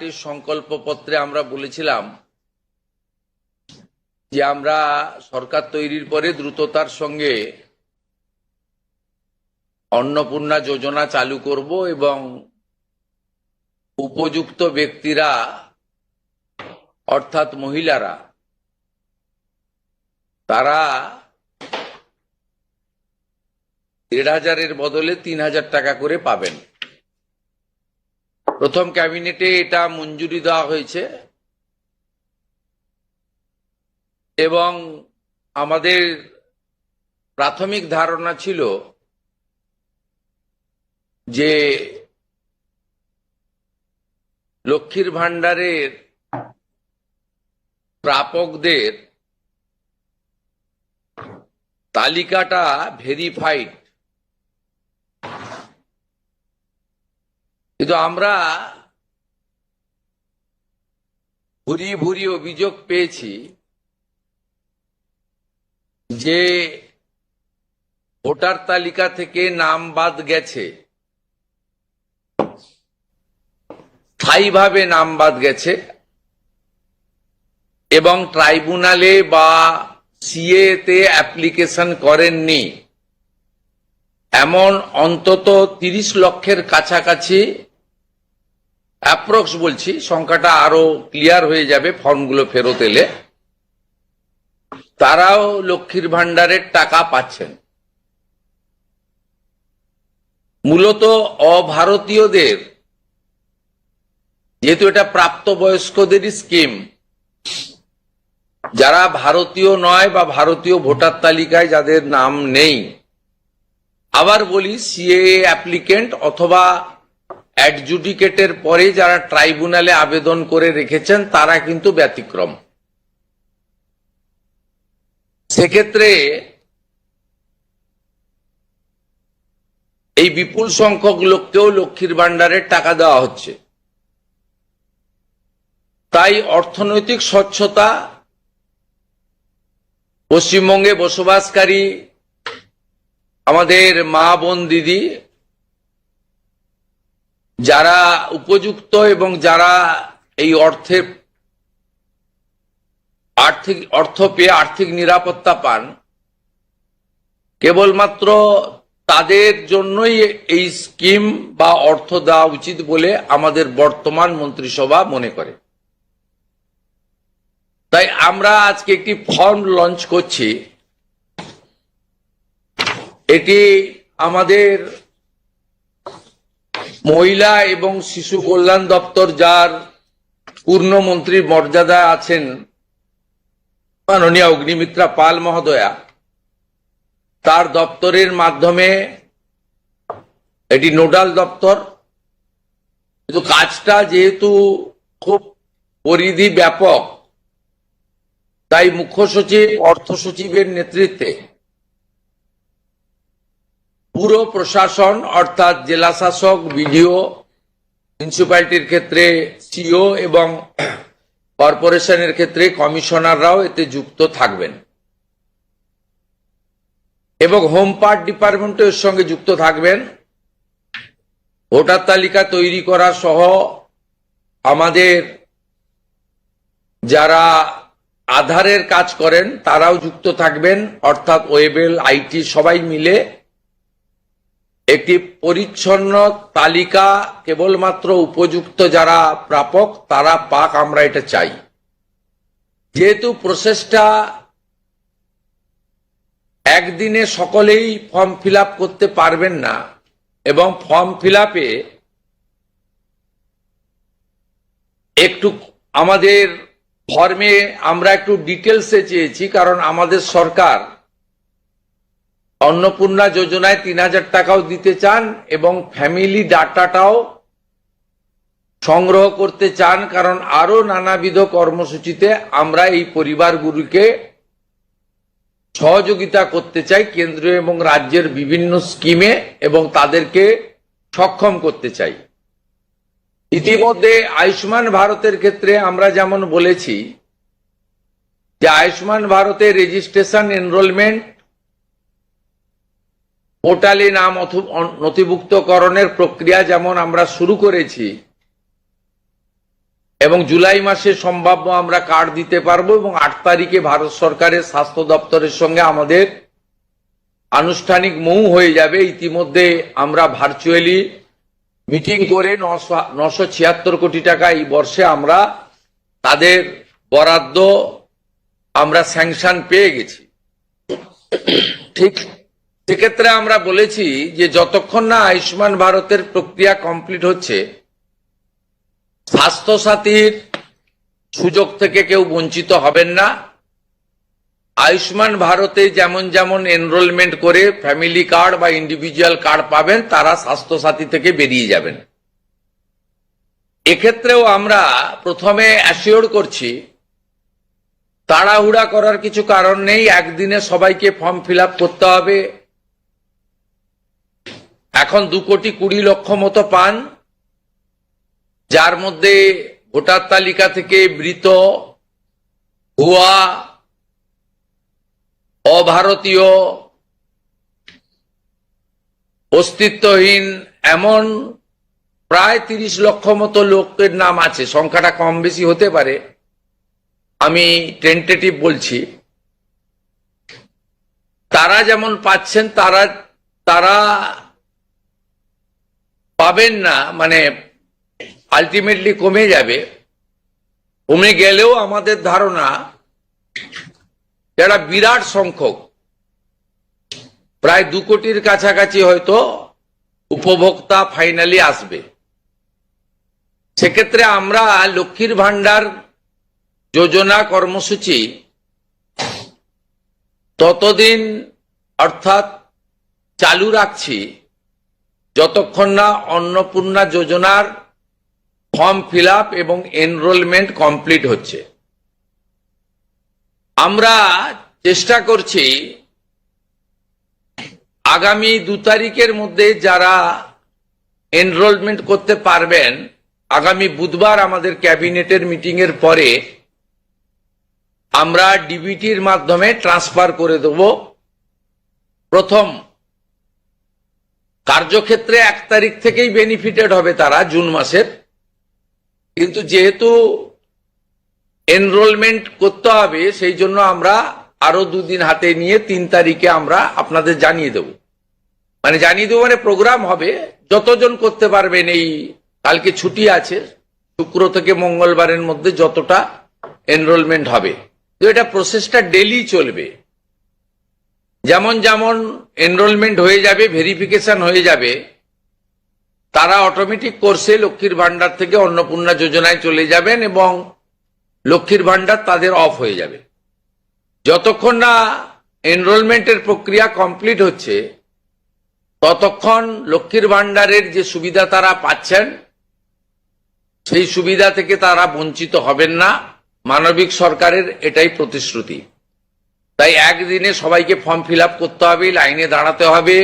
পার্টির সংকল্পপত্রে আমরা বলেছিলাম যে আমরা সরকার তৈরির পরে দ্রুততার সঙ্গে অন্নপূর্ণা যোজনা চালু করব এবং উপযুক্ত ব্যক্তিরা অর্থাৎ মহিলারা তারা ১,৫০০-এর বদলে ৩,০০০ টাকা করে পাবেন। প্রথম ক্যাবিনেটে এটা মঞ্জুরি দেওয়া হয়েছে এবং আমাদের প্রাথমিক ধারণা ছিল যে লক্ষ্মীর ভান্ডারের প্রাপকদের তালিকাটা ভেরিফাইড, কিন্তু আমরা ভুরি ভুরি অভিযোগ পেয়েছি যে ভোটার তালিকা থেকে নাম বাদ গেছে, স্থায়ীভাবে নাম বাদ গেছে এবং ট্রাইব্যুনালে বা সিএ তে অ্যাপ্লিকেশন করেননি এমন অন্তত ৩০ লক্ষের কাছাকাছি, অ্যাপ্রক্স বলছি, সংখ্যাটা আরো ক্লিয়ার হয়ে যাবে ফর্মগুলো ফেরত এলে, তারাও লক্ষ্মীর ভান্ডারের টাকা পাচ্ছেন। মূলত অভারতীয়দের, যেহেতু এটা প্রাপ্তবয়স্কদেরই স্কিম, যারা ভারতীয় নয় বা ভারতীয় ভোটার তালিকায় যাদের নাম নেই, আবার বলি সিএএ অ্যাপ্লিকেন্ট অথবা অ্যাডজুডিকেটের পরে যারা ট্রাইব্যুনালে আবেদন করে রেখেছেন তারা কিন্তু ব্যতিক্রম। সেক্ষেত্রে এই বিপুল সংখ্যক লোককেও লক্ষ্মীর ভান্ডারের টাকা দেওয়া হচ্ছে। তাই অর্থনৈতিক স্বচ্ছতা, পশ্চিমবঙ্গে বসবাসকারী আমাদের মা বোন দিদি যারা উপযুক্ত এবং যারা এই অর্থ পেয়ে আর্থিক নিরাপত্তা পান, কেবলমাত্র তাদের জন্যই এই স্কিম বা অর্থ দেওয়া উচিত বলে আমাদের বর্তমান মন্ত্রিসভা মনে করে। তাই আমরা আজকে একটি ফর্ম লঞ্চ করছি। এটি আমাদের মহিলা এবং শিশু কল্যাণ দপ্তর, যার পূর্ণমন্ত্রীর মর্যাদা আছেন মাননীয়া অগ্নিমিত্রা পাল মহোদয়া, তার দপ্তরের মাধ্যমে, এটি নোডাল দপ্তর, কিন্তু কাজটা যেহেতু খুব পরিধি ব্যাপক, তাই মুখ্য সচিব, অর্থ সচিবের নেতৃত্বে পুরো প্রশাসন অর্থাৎ জেলা শাসক, বিডিও, মিউনিসিপ্যালিটির ক্ষেত্রে সিও এবং কর্পোরেশনের ক্ষেত্রে কমিশনাররাও এতে যুক্ত থাকবেন এবং হোম পার্ট ডিপার্টমেন্টও এর সঙ্গে যুক্ত থাকবেন। ভোটার তালিকা তৈরি করা সহ আমাদের যারা আধারের কাজ করেন তারাও যুক্ত থাকবেন, অর্থাৎ ওয়েবেল, আইটি সবাই মিলে একটি পরিচ্ছন্ন তালিকা কেবলমাত্র উপযুক্ত যারা প্রাপক তারা পাক, আমরা এটা চাই। যেহেতু প্রসেসটা একদিনে সকলেই ফর্ম ফিল আপ করতে পারবেন না এবং ফর্ম ফিল আপে একটু আমাদের ফর্মে আমরা একটু ডিটেলসে চেয়েছি, কারণ আমাদের সরকার অন্নপূর্ণা যোজনায় ৩,০০০ টাকাও দিতে চান এবং ফ্যামিলি ডাটাটাও সংগ্রহ করতে চান, কারণ আরো নানাবিধ কর্মসূচিতে আমরা এই পরিবারগুলিকে সহযোগিতা করতে চাই কেন্দ্রীয় এবং রাজ্যের বিভিন্ন স্কিমে এবং তাদেরকে সক্ষম করতে চাই। ইতিমধ্যে আয়ুষ্মান ভারতের ক্ষেত্রে আমরা যেমন বলেছি যে আয়ুষ্মান ভারতের রেজিস্ট্রেশন, এনরোলমেন্ট, পোর্টালে নাম নথিভুক্তকরণের প্রক্রিয়া যেমন আমরা শুরু করেছি, এবং জুলাই মাসে সম্ভাব্য আমরা কার্ড দিতে পারবো এবং 8 তারিখে ভারত সরকারের স্বাস্থ্য দপ্তরের সঙ্গে আমাদের আনুষ্ঠানিক মৌ হয়ে যাবে। ইতিমধ্যে আমরা ভার্চুয়ালি মিটিং করে 976 কোটি টাকা এই বর্ষে আমরা তাদের বরাদ্দ আমরা স্যাংশন পেয়ে গেছি। ঠিক সেক্ষেত্রে আমরা বলেছি যে যতক্ষণ না আয়ুষ্মান ভারতের প্রক্রিয়া কমপ্লিট হচ্ছে, স্বাস্থ্য সাথীর সুযোগ থেকে কেউ বঞ্চিত হবেন না। আয়ুষ্মান ভারতে যেমন যেমন এনরোলমেন্ট করে ফ্যামিলি কার্ড বা ইন্ডিভিজুয়াল কার্ড পাবেন, তারা স্বাস্থ্য সাথী থেকে বেরিয়ে যাবেন। এক্ষেত্রেও আমরা প্রথমে অ্যাসিওর করছি, তাড়াহুড়া করার কিছু কারণ নেই। একদিনে সবাইকে ফর্ম ফিল আপ করতে হবে। এখন 2,20,00,000 মতো পান, যার মধ্যে ভোটার তালিকা থেকে মৃত, ভুয়া, অভারতীয়, অস্তিত্বহীন এমন প্রায় 30 লক্ষ মতো লোকের নাম আছে। সংখ্যাটা কম বেশি হতে পারে, আমি টেন্টেটিভ বলছি। তারা যেমন পাচ্ছেন তারা পাবেন না, মানে আলটিমেটলি কমে যাবে। কমে গেলেও আমাদের ধারণা যারা বিরাট সংখ্যক, প্রায় 2 কোটির কাছাকাছি হয়তো উপভোক্তা ফাইনালি আসবে। সেক্ষেত্রে আমরা লক্ষ্মীর ভান্ডার যোজনা কর্মসূচি ততদিন অর্থাৎ চালু রাখছি যতক্ষণ না অন্নপূর্ণা যোজনার ফর্ম ফিল আপ এবং এনরোলমেন্ট কমপ্লিট হচ্ছে। আমরা চেষ্টা করছি আগামী 2 তারিখের মধ্যে যারা এনরোলমেন্ট করতে পারবেন, আগামী বুধবার আমাদের ক্যাবিনেটের মিটিং এর পরে আমরা ডিবিটির মাধ্যমে ট্রান্সফার করে দেব। প্রথম কার্যক্ষেত্রে 1 তারিখ থেকেই বেনিফিটেড হবে তারা, জুন মাসের। কিন্তু যেহেতু এনরোলমেন্ট করতে হবে, সেই জন্য আমরা আরো 2 দিন হাতে নিয়ে 3 তারিখে আমরা আপনাদের জানিয়ে দেব। মানে প্রোগ্রাম হবে, যতজন করতে পারবেন। এই কালকে ছুটি আছে, শুক্র থেকে মঙ্গলবারের মধ্যে যতটা এনরোলমেন্ট হবে। তো এটা প্রসেসটা ডেলি চলবে। যেমন যেমন এনরোলমেন্ট হয়ে যাবে, ভেরিফিকেশন হয়ে যাবে, তারা অটোমেটিক কোর্সে লক্ষ্মীর ভান্ডার থেকে অন্নপূর্ণা যোজনায় চলে যাবেন এবং লক্ষ্মীর ভান্ডার তাদের অফ হয়ে যাবে। যতক্ষণ না এনরোলমেন্টের প্রক্রিয়া কমপ্লিট হচ্ছে, ততক্ষণ লক্ষ্মীর ভান্ডারের যে সুবিধা তারা পাচ্ছেন, সেই সুবিধা থেকে তারা বঞ্চিত হবেন না। মানবিক সরকারের এটাই প্রতিশ্রুতি। তাই একদিনে সবাইকে ফর্ম ফিল আপ করতে হবে, লাইনে দাঁড়াতে হবে,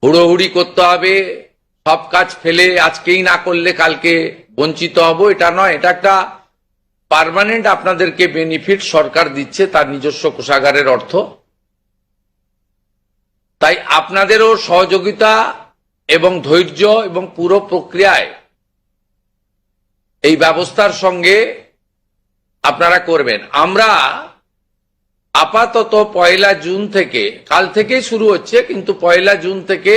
হুড়োহুড়ি করতে হবে, সব কাজ ফেলে আজকেই না করলে কালকে বঞ্চিত হব, এটা নয়। এটা একটা পার্মানেন্ট আপনাদেরকে বেনিফিট সরকার দিচ্ছে তার নিজস্ব কোষাগারের অর্থ। তাই আপনাদেরও সহযোগিতা এবং ধৈর্য এবং পুরো প্রক্রিয়ায় এই ব্যবস্থার সঙ্গে আপনারা করবেন। আমরা আপাতত 1 জুন থেকে, কাল থেকেই শুরু হচ্ছে, কিন্তু 1 জুন থেকে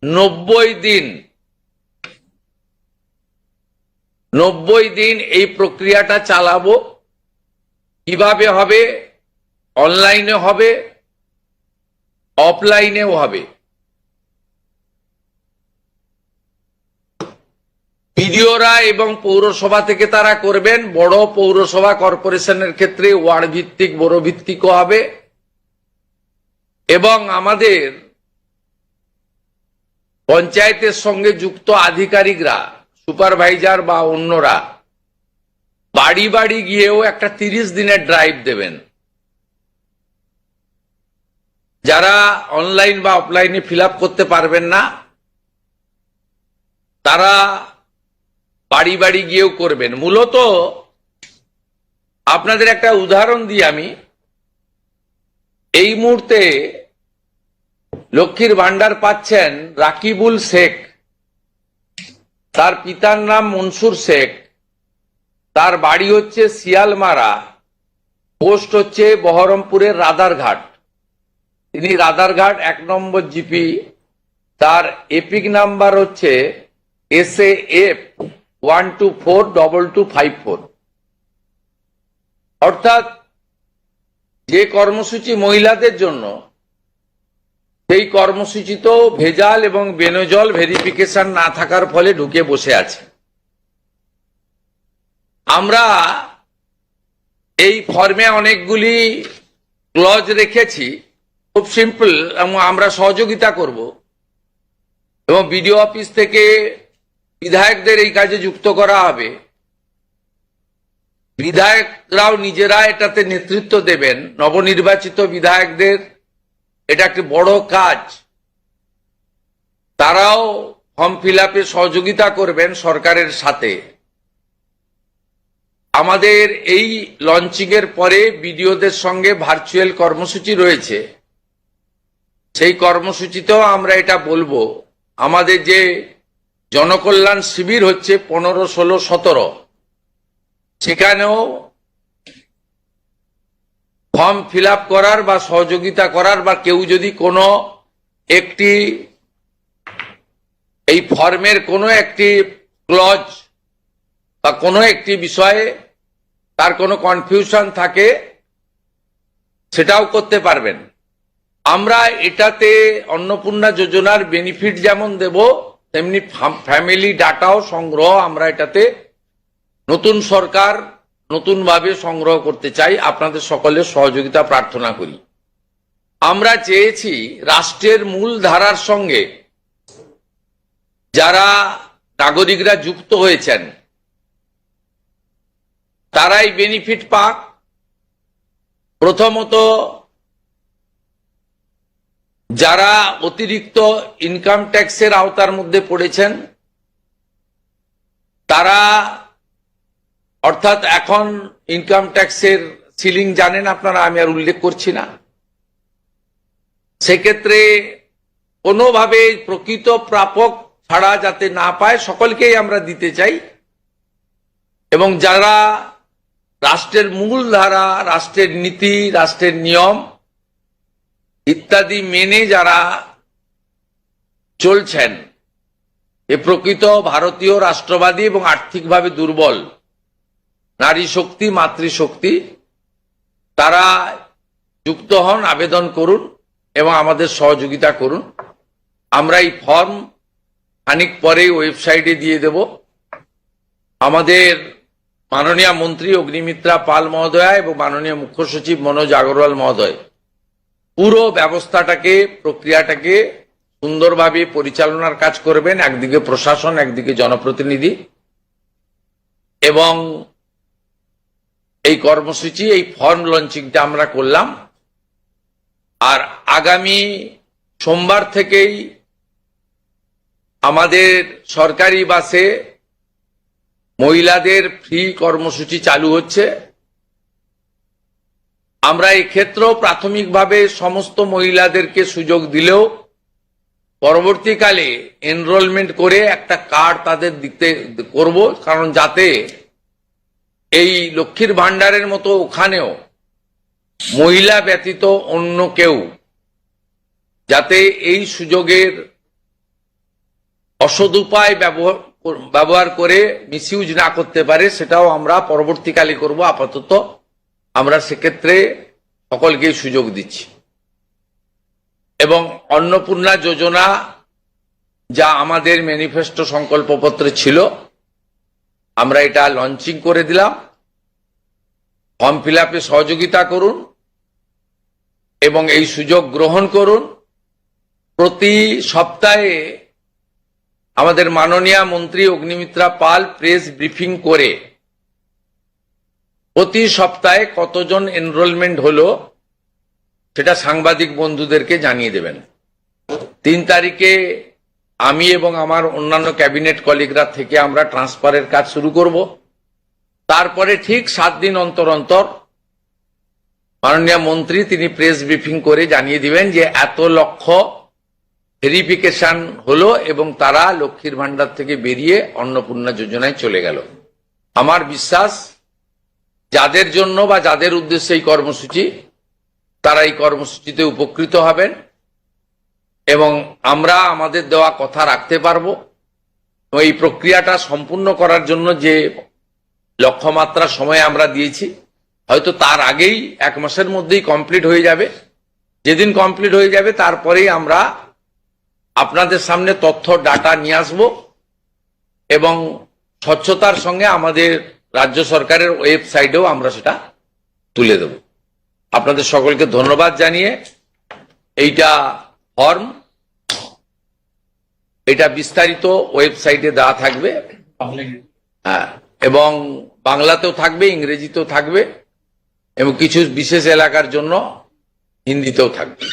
90 দিন এই প্রক্রিয়াটা চালাবো। কিভাবে হবে? অনলাইনে হবে, অফলাইনেও হবে। বিডিওরা এবং পৌরসভা থেকে তারা করবেন। বড় পৌরসভা কর্পোরেশনের ক্ষেত্রে ওয়ার্ড ভিত্তিক, বড় ভিত্তিকও হবে। এবং আমাদের পঞ্চায়েতের সঙ্গে যুক্ত আধিকারিকরা, সুপারভাইজার বা অন্যরা বাড়ি বাড়ি গিয়েও একটা 30 দিনের ড্রাইভ দেবেন। যারা অনলাইন বা অফলাইনে ফিল আপ করতে পারবেন না, তারা বাড়ি বাড়ি গিয়েও করবেন। মূলত আপনাদের একটা উদাহরণ দিই আমি। এই মুহূর্তে লক্ষ্মীর ভান্ডার পাচ্ছেন রাকিবুল শেখ, তার পিতার নাম মনসুর শেখ, তার বাড়ি হচ্ছে শিয়ালমারা, পোস্ট হচ্ছে বহরমপুরের রাদারঘাট। তিনি রাদারঘাট 1 নম্বর জিপি। তার এপিক নাম্বার হচ্ছে SAF 1242254। অর্থাৎ যে কর্মসূচি মহিলাদের জন্য, সেই কর্মসূচিতেও ভেজাল এবং বেনজল ভেরিফিকেশন না থাকার ফলে ঢুকে বসে আছে। আমরা এই ফর্মে অনেকগুলি ক্লজ রেখেছি, খুব সিম্পল, এবং আমরা সহযোগিতা করব এবং বিডিও অফিস থেকে বিধায়কদের এই কাজে যুক্ত করা হবে। বিধায়করাও নিজেরা এটাতে নেতৃত্ব দেবেন। নবনির্বাচিত বিধায়কদের এটা একটি বড় কাজ, তারাও ফর্ম ফিল আপে সহযোগিতা করবেন সরকারের সাথে। আমাদের এই লঞ্চিং এর পরে বিডিওদের সঙ্গে ভার্চুয়াল কর্মসূচি রয়েছে, সেই কর্মসূচিতেও আমরা এটা বলবো। আমাদের যে জনকল্যাণ শিবির হচ্ছে 15, 16, 17, সেখানেও ফর্ম ফিল আপ করার বা সহযোগিতা করার, বা কেউ যদি কোনো একটি এই ফর্মের কোনো একটি ক্লজ বা কোনো একটি বিষয়ে তার কোনো কনফিউশন থাকে, সেটাও করতে পারবেন। আমরা এটাতে অন্নপূর্ণা যোজনার বেনিফিট যেমন দেব, তেমনি ফ্যামিলি ডাটাও সংগ্রহ আমরা এটাতে নতুন সরকার নতুনভাবে সংগ্রহ করতে চাই। আপনাদের সকলের সহযোগিতা প্রার্থনা করি। আমরা চেয়েছি রাষ্ট্রের মূল ধারার সঙ্গে যারা নাগরিকরা যুক্ত হয়েছেন তারাই বেনিফিট পাক। প্রথমত, যারা অতিরিক্ত ইনকাম ট্যাক্সের আওতার মধ্যে পড়েছেন তারা, অর্থাৎ এখন ইনকাম ট্যাক্সের সিলিং জানেন আপনারা, আমি আর উল্লেখ করছি না। সেক্ষেত্রে কোনোভাবে প্রকৃত প্রাপক ছাড়া যাতে না পায়, সকলকেই আমরা দিতে চাই। এবং যারা রাষ্ট্রের মূল ধারা, রাষ্ট্রের নীতি, রাষ্ট্রের নিয়ম ইত্যাদি মেনে যারা চলছেন, এ প্রকৃত ভারতীয় রাষ্ট্রবাদী এবং আর্থিকভাবে দুর্বল নারী শক্তি, মাতৃশক্তি, তারা যুক্ত হন, আবেদন করুন এবং আমাদের সহযোগিতা করুন। আমরা এই ফর্ম খানিক পরে ওয়েবসাইটে দিয়ে দেব। আমাদের মাননীয় মন্ত্রী অগ্নিমিত্রা পাল মহোদয়া এবং মাননীয় মুখ্য সচিব মনোজ আগরওয়াল মহোদয় পুরো ব্যবস্থাটাকে, প্রক্রিয়াটাকে সুন্দরভাবে পরিচালনার কাজ করবেন। একদিকে প্রশাসন, একদিকে জনপ্রতিনিধি। এবং এই কর্মসূচি, এই ফর্ম লঞ্চিংটা আমরা করলাম। আর আগামী সোমবার থেকেই আমাদের সরকারি বাসে মহিলাদের ফ্রি কর্মসূচি চালু হচ্ছে। আমরা এই ক্ষেত্রেও প্রাথমিকভাবে সমস্ত মহিলাদেরকে সুযোগ দিলেও পরবর্তীকালে এনরোলমেন্ট করে একটা কার্ড তাদের দিতে করব, কারণ যাতে এই লক্ষ্মীর ভান্ডারের মতো ওখানেও মহিলা ব্যতীত অন্য কেউ যাতে এই সুযোগের অসদুপায় ব্যবহার করে মিসইউজ না করতে পারে, সেটাও আমরা পরবর্তীকালে করব। আপাতত আমরা সেক্ষেত্রে সকলকেই সুযোগ দিচ্ছি। এবং অন্নপূর্ণা যোজনা যা আমাদের ম্যানিফেস্টো সংকল্পপত্রে ছিল, আমরা এটা লঞ্চিং করে দিলাম। ফর্ম ফিল আপে সহযোগিতা করুন এবং এই সুযোগ গ্রহণ করুন। প্রতি সপ্তাহে আমাদের মাননীয় মন্ত্রী অগ্নিমিত্রা পাল প্রেস ব্রিফিং করে প্রতি সপ্তাহে কতজন এনরোলমেন্ট হলো সেটা সাংবাদিক বন্ধুদেরকে জানিয়ে দেবেন। 3 তারিখে আমি এবং আমার অন্যান্য ক্যাবিনেট কলিগরা থেকে আমরা ট্রান্সফারের কাজ শুরু করব। তারপরে ঠিক 7 দিন অন্তর অন্তর মাননীয় মন্ত্রী তিনি প্রেস ব্রিফিং করে জানিয়ে দিবেন যে এত লক্ষ ভেরিফিকেশন হলো এবং তারা লক্ষ্মীর ভান্ডার থেকে বেরিয়ে অন্নপূর্ণা যোজনায় চলে গেল। আমার বিশ্বাস যাদের জন্য বা যাদের উদ্দেশ্যে এই কর্মসূচি, তারা এই কর্মসূচিতে উপকৃত হবেন এবং আমরা আমাদের দেওয়া কথা রাখতে পারবো। এই প্রক্রিয়াটা সম্পূর্ণ করার জন্য যে লক্ষ্যমাত্রা সময় আমরা দিয়েছি, হয়তো তার আগেই 1 মাসের মধ্যেই কমপ্লিট হয়ে যাবে। যেদিন কমপ্লিট হয়ে যাবে তারপরেই আমরা আপনাদের সামনে তথ্য ডাটা নিয়ে আসব এবং স্বচ্ছতার সঙ্গে আমাদের রাজ্য সরকারের ওয়েবসাইটেও আমরা সেটা তুলে দেব। আপনাদের সকলকে ধন্যবাদ জানিয়ে এইটা ফর্ম, এটা বিস্তারিত ওয়েবসাইটে দেওয়া থাকবে, হ্যাঁ, এবং বাংলাতেও থাকবে, ইংরেজিতেও থাকবে এবং কিছু বিশেষ এলাকার জন্য হিন্দিতেও থাকবে।